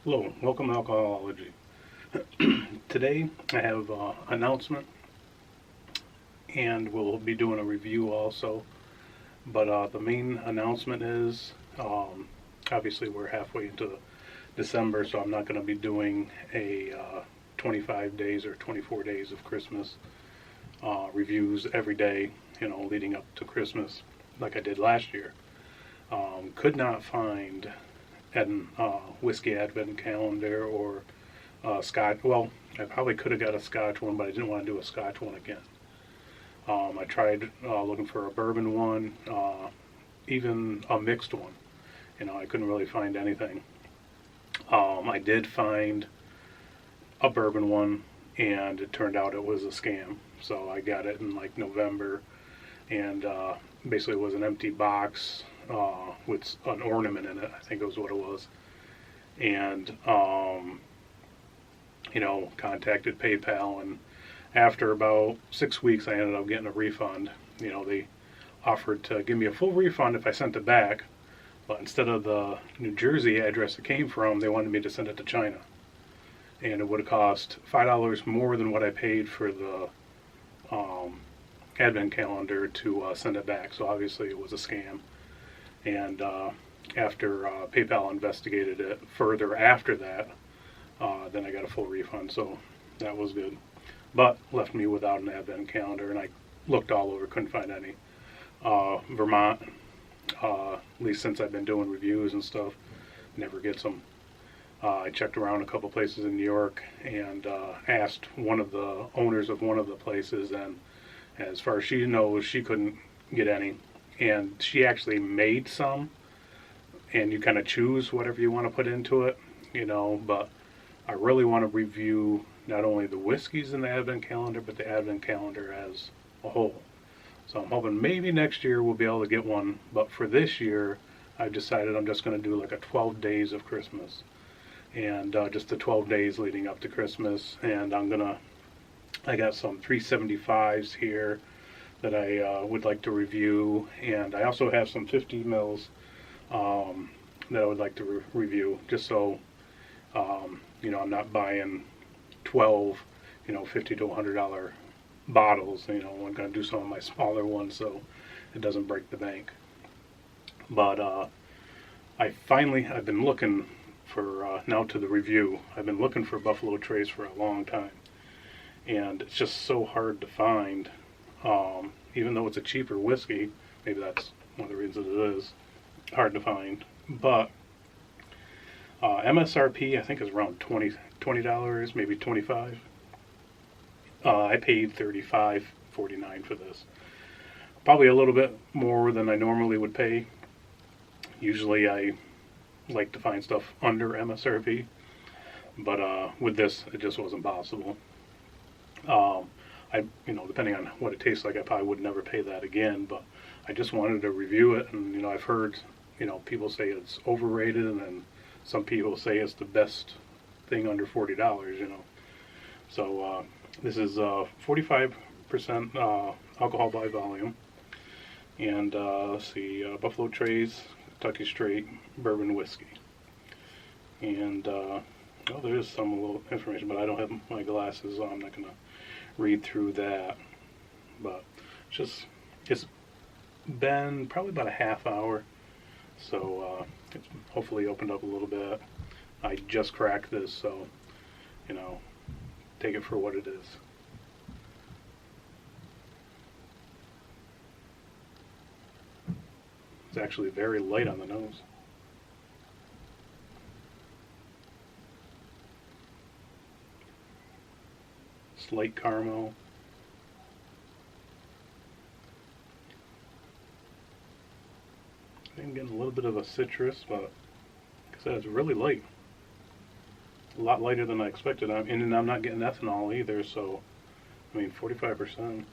Hello, welcome to Alcoholology. Today I have an announcement and we'll be doing a review also. But the main announcement is obviously we're halfway into December, so I'm not going to be doing a 25 days or 24 days of Christmas reviews every day, leading up to Christmas like I did last year. Could not find an whiskey advent calendar or Scotch. Well, I probably could have got a Scotch one, but I didn't want to do a Scotch one again. I tried looking for a bourbon one, even a mixed one. I couldn't really find anything. I did find a bourbon one, and it turned out it was a scam. So I got it in like November, and basically it was an empty box with an ornament in it. I think it was what it was. And contacted PayPal, and after about 6 weeks, I ended up getting a refund. They offered to give me a full refund if I sent it back, but instead of the New Jersey address it came from, they wanted me to send it to China, and it would have cost $5 more than what I paid for the advent calendar to send it back. So obviously it was a scam. And after PayPal investigated it further after that, then I got a full refund, so that was good. But left me without an advent calendar, and I looked all over, couldn't find any. Vermont, at least since I've been doing reviews and stuff, never gets them. I checked around a couple places in New York and asked one of the owners of one of the places, and as far as she knows, she couldn't get any. And she actually made some, and you kind of choose whatever you want to put into it, but I really want to review not only the whiskeys in the advent calendar, but the advent calendar as a whole. So I'm hoping maybe next year we'll be able to get one, but for this year I've decided I'm just going to do like a 12 days of Christmas, and just the 12 days leading up to Christmas. And I got some 375s here that I would like to review, and I also have some 50 mils that I would like to review, just so I'm not buying 12 $50 to $100 bottles. I'm going to do some of my smaller ones so it doesn't break the bank. But I've been looking for now to the review. I've been looking for Buffalo Trace for a long time, and it's just so hard to find. Even though it's a cheaper whiskey, maybe that's one of the reasons it is hard to find. But MSRP I think is around $20, maybe $25. I paid $35.49 for this. Probably a little bit more than I normally would pay. Usually I like to find stuff under MSRP, but with this it just wasn't possible. Depending on what it tastes like, I probably would never pay that again, but I just wanted to review it. And I've heard people say it's overrated, and then some people say it's the best thing under $40. So this is 45% alcohol by volume, and let's see, Buffalo Trace Kentucky Straight Bourbon Whiskey. And there is some little information, but I don't have my glasses on. I'm not going to read through that. But it's been probably about a half hour, so it's hopefully opened up a little bit. I just cracked this, so take it for what it is. It's actually very light on the nose. Slight caramel. I'm getting a little bit of a citrus, but like I said, it's really light. A lot lighter than I expected. And I'm not getting ethanol either, so 45%.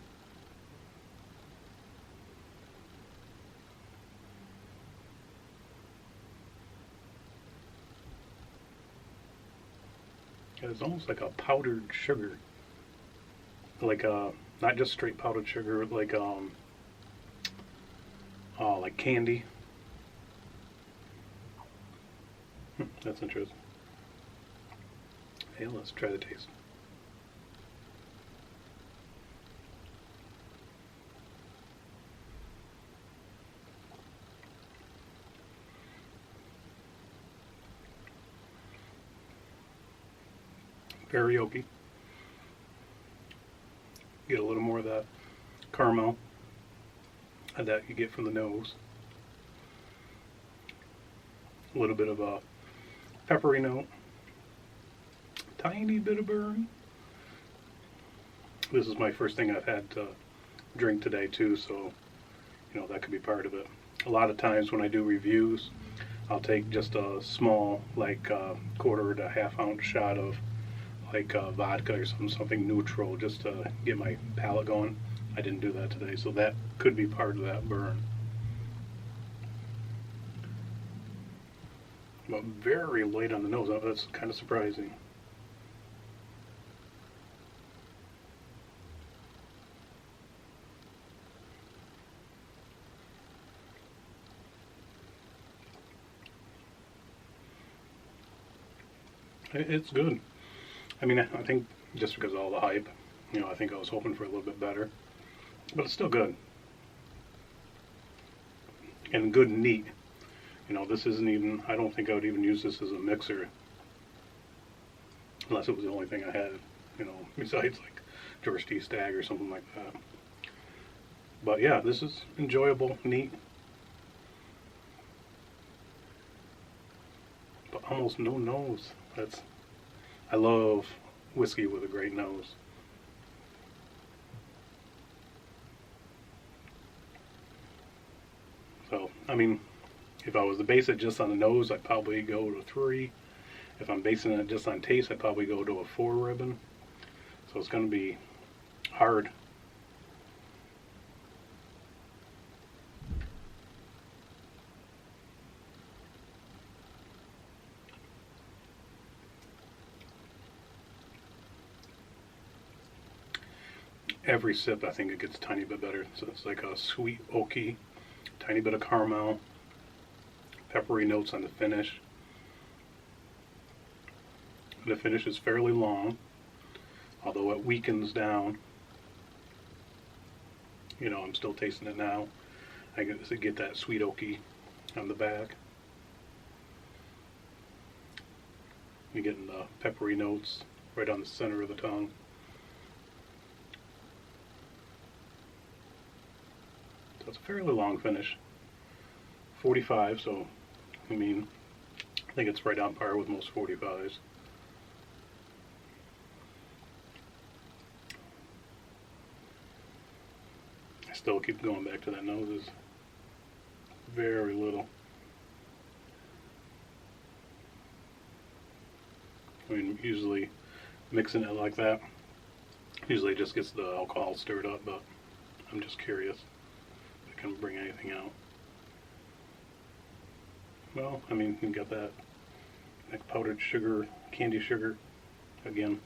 It's almost like a powdered sugar, like not just straight powdered sugar, like candy. That's interesting. Okay, let's try the taste. Very oaky. Get a little more of that caramel that you get from the nose. A little bit of a peppery note. Tiny bit of burn. This is my first thing I've had to drink today too, so you know that could be part of it. A lot of times when I do reviews, I'll take just a small, like quarter to half ounce shot of like vodka or something neutral, just to get my palate going. I didn't do that today, so that could be part of that burn. But very light on the nose. That's kind of surprising. It's good. I mean, I think just because of all the hype, you know, I think I was hoping for a little bit better, but it's still good. And good and neat. You know, this isn't even, I don't think I would even use this as a mixer, unless it was the only thing I had, you know, besides like George T. Stagg or something like that. But yeah, this is enjoyable, neat, but almost no nose. I love whiskey with a great nose. So, I mean, if I was to base it just on the nose, I'd probably go to 3. If I'm basing it just on taste, I'd probably go to a 4 ribbon. So it's going to be hard. Every sip, I think it gets a tiny bit better. So it's like a sweet, oaky, tiny bit of caramel, peppery notes on the finish. The finish is fairly long, although it weakens down. You know, I'm still tasting it now. I get that sweet oaky on the back. You're getting the peppery notes right on the center of the tongue. So it's a fairly long finish. 45, so I mean, I think it's right on par with most 45s. I still keep going back to that nose. Is very little. I mean, usually mixing it like that usually just gets the alcohol stirred up, but I'm just curious if it can bring anything out. Well, I mean, you got that powdered sugar, candy sugar. Again,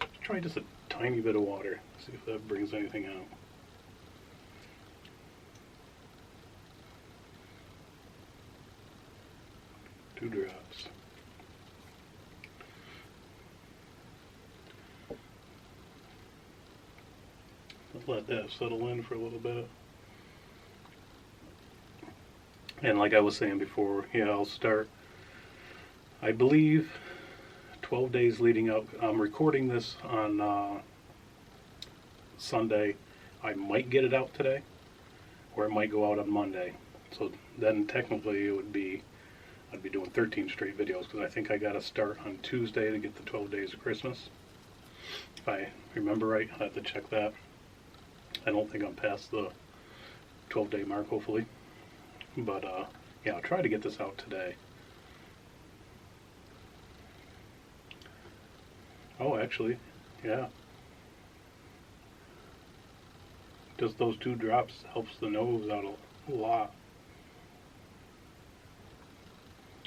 let's try just a tiny bit of water, see if that brings anything out. Two drops. Let's let that settle in for a little bit. And like I was saying before, yeah, I'll start, I believe, 12 days leading up. I'm recording this on Sunday. I might get it out today, or it might go out on Monday. So then technically it would be, I'd be doing 13 straight videos, because I think I got to start on Tuesday to get the 12 days of Christmas. If I remember right, I'll have to check that. I don't think I'm past the 12-day mark, hopefully. But yeah, I'll try to get this out today. Oh, actually, yeah. Just those 2 drops helps the nose out a lot.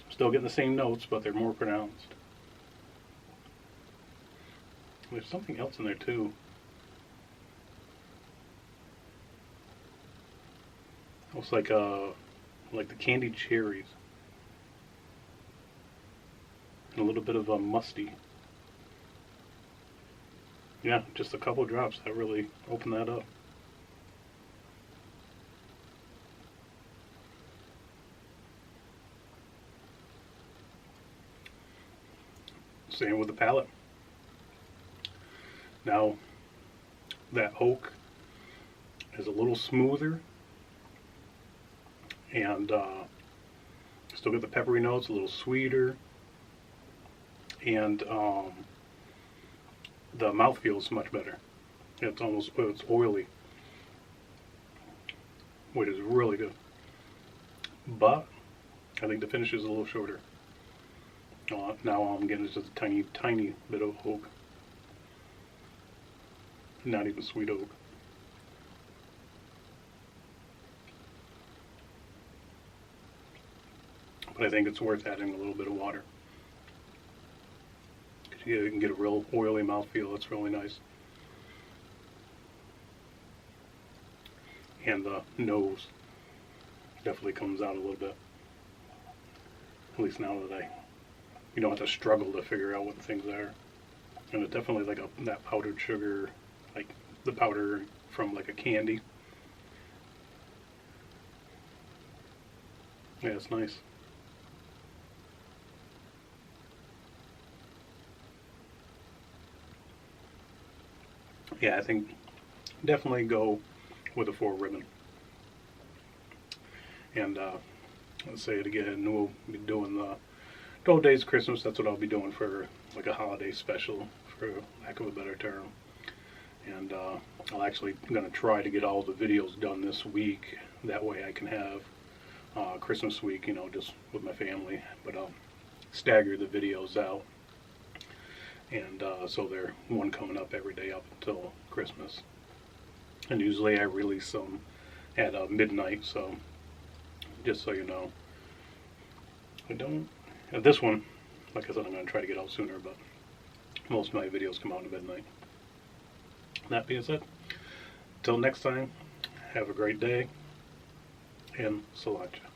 Still getting the same notes, but they're more pronounced. There's something else in there too. Looks like the candied cherries. And a little bit of a musty. yeah, just a couple drops that really opened that up. Same with the palate. Now that oak is a little smoother, and still get the peppery notes, a little sweeter, and the mouthfeel is much better. It's oily, which is really good. But I think the finish is a little shorter. Now all I'm getting is just a tiny, tiny bit of oak. Not even sweet oak. But I think it's worth adding a little bit of water. You can get a real oily mouthfeel. It's really nice. And the nose definitely comes out a little bit. At least now that you don't have to struggle to figure out what the things are. And it's definitely like that powdered sugar, like the powder from like a candy. Yeah, it's nice. Yeah, I think definitely go with a 4 ribbon. And let's say it again, we'll be doing the 12 Days Christmas. That's what I'll be doing for like a holiday special, for lack of a better term. And I'm actually going to try to get all the videos done this week. That way I can have Christmas week, just with my family. But I'll stagger the videos out. And so they're one coming up every day up until Christmas. And usually I release them at midnight, so just so you know. This one, like I said, I'm going to try to get out sooner, but most of my videos come out at midnight. That being said, until next time, have a great day, and cilantro.